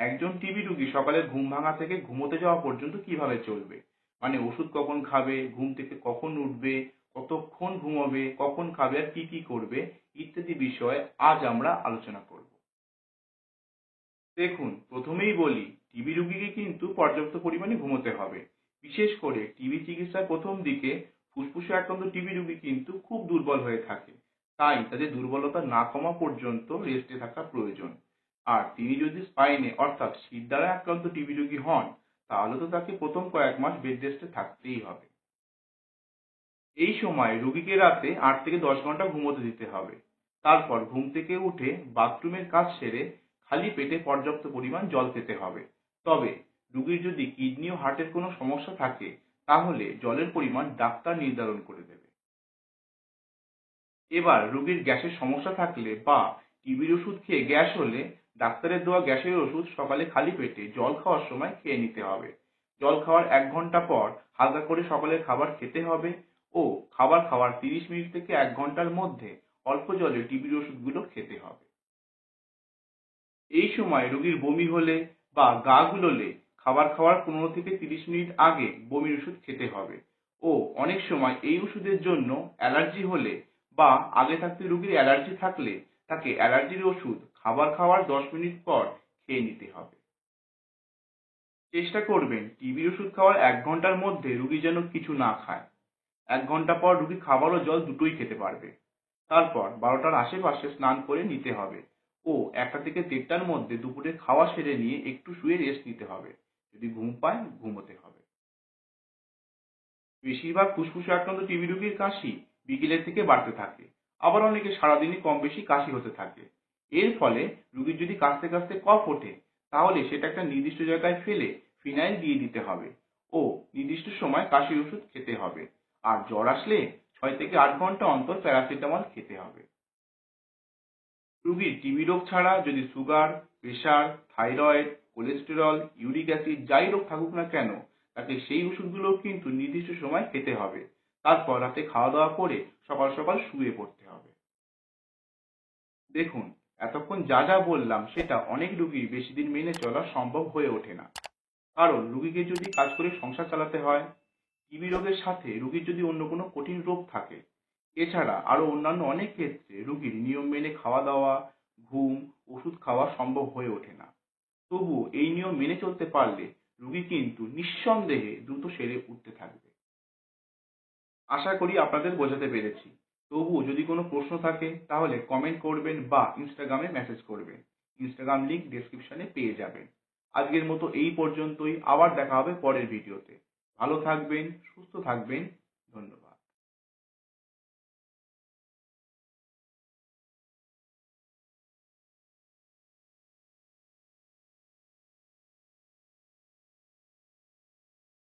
একজন টিবি রোগী সকালে ঘুম ভাঙা থেকে ঘুমোতে যাওয়া পর্যন্ত কিভাবে চলবে, মানে ওষুধ কখন খাবে, ঘুম থেকে কখন উঠবে, কতক্ষণ ঘুমাবে, কখন খাবে আর কি কি করবে ইত্যাদি বিষয়ে আজ আমরা আলোচনা করব। দেখুন, প্রথমেই বলি টিবি রোগীকে কিন্তু পর্যাপ্ত পরিমাণে ঘুমোতে হবে। বিশেষ করে টিবি চিকিৎসার প্রথম দিকে ফুসফুসে আক্রান্ত টিবি রোগী কিন্তু খুব দুর্বল হয়ে থাকে। তাই তাদের দুর্বলতা না কমা পর্যন্ত রেস্টে থাকা প্রয়োজন। আর তিনি যদি স্পাইনে অর্থাৎ শিরদাঁড়ায় আক্রান্ত টিবি রোগী হন, তাহলে তো তাকে প্রথম কয়েক মাস বেড রেস্টে থাকতেই হবে। এই সময় রোগীকে রাতে ৮ থেকে ১০ ঘন্টা ঘুমোতে দিতে হবে। তারপর ঘুম থেকে উঠে বাথরুমের কাজ সেরে খালি পেটে পর্যাপ্ত পরিমাণ জল খেতে হবে। তবে রোগীর যদি কিডনি ও হার্টের কোনো সমস্যা থাকে, তাহলে জলের পরিমাণ ডাক্তার নির্ধারণ করে দেবে। এবার রোগীর গ্যাসের সমস্যা থাকলে বা টিবির ওষুধ খেয়ে গ্যাস হলে ডাক্তারের দেওয়া গ্যাসের ওষুধ সকালে খালি পেটে জল খাওয়ার সময় খেয়ে নিতে হবে। জল খাওয়ার ১ ঘন্টা পর হালকা করে সকালের খাবার খেতে হবে ও খাবার খাওয়ার ৩০ মিনিট থেকে ১ ঘন্টার মধ্যে অল্প জলে টিবির ওষুধগুলো খেতে হবে। এই সময় রোগীর বমি হলে বা গা গুলোলে খাবার খাওয়ার ১৫ থেকে ৩০ মিনিট আগে বমির ওষুধ খেতে হবে ও অনেক সময় এই ওষুধের জন্য অ্যালার্জি হলে বা আগে থাকতে রোগীর অ্যালার্জি থাকলে তাকে অ্যালার্জির ওষুধ খাবার খাওয়ার ১০ মিনিট পর খেয়ে নিতে হবে। চেষ্টা করবেন টিবির ওষুধ খাওয়ার ১ ঘন্টার মধ্যে রোগী যেন কিছু না খায়। ১ ঘন্টা পর রোগী খাবার ও জল দুটোই খেতে পারবে। তারপর ১২টার আশেপাশে স্নান করে নিতে হবে ও ১টা থেকে ১:৩০টার মধ্যে দুপুরে খাওয়া সেরে নিয়ে একটু শুয়ে রেস্ট নিতে হবে। যদি ঘুম পায় ঘুমোতে হবে। বেশিরভাগ ফুসফুসে আক্রান্ত টিবি রোগীর কাশি বিকেলের থেকে বাড়তে থাকে। আবার অনেকে সারাদিনই কম বেশি কাশি হতে থাকে। এর ফলে রোগীর যদি কাশতে কাশতে কফ ওঠে, তাহলে সেটা একটা নির্দিষ্ট জায়গায় ফেলে ফিনাইল দিয়ে দিতে হবে ও নির্দিষ্ট সময় কাশির ওষুধ খেতে হবে। আর জ্বর আসলে ৬ থেকে ৮ ঘন্টা অন্তর প্যারাসিটামল খেতে হবে। রোগীর টিবি রোগ ছাড়া যদি sugar, pressure, thyroid, cholesterol, uric acid যাই রোগ থাকুক না কেন, তাকে সেই ওষুধগুলোও কিন্তু নির্দিষ্ট সময় খেতে হবে। তারপর রাতে খাওয়া দাওয়া করে সকাল সকাল শুয়ে পড়তে হবে। দেখুন, এতক্ষণ যা যা বললাম সেটা অনেক রোগীর বেশি দিন মেনে চলা সম্ভব হয়ে ওঠে না। কারণ রোগীকে যদি কাজ করে সংসার চালাতে হয়, টিবি রোগের সাথে রোগীর যদি অন্য কোনো কঠিন রোগ থাকে, এছাড়া আরো অন্যান্য অনেক ক্ষেত্রে রোগীর নিয়ম মেনে খাওয়া দাওয়া, ঘুম, ওষুধ খাওয়া সম্ভব হয়ে ওঠে না। তবুও এই নিয়ম মেনে চলতে পারলে রোগী কিন্তু নিঃসন্দেহে দ্রুত সেরে উঠতে থাকবে। আশা করি আপনাদের বোঝাতে পেরেছি। তবুও যদি কোনো প্রশ্ন থাকে তাহলে কমেন্ট করবেন বা ইনস্টাগ্রামে মেসেজ করবেন। ইনস্টাগ্রাম লিংক ডেসক্রিপশনে পেয়ে যাবেন। আজকের মতো এই পর্যন্তই। আবার দেখা হবে পরের ভিডিওতে। ভালো থাকবেন, সুস্থ থাকবেন। ধন্যবাদ।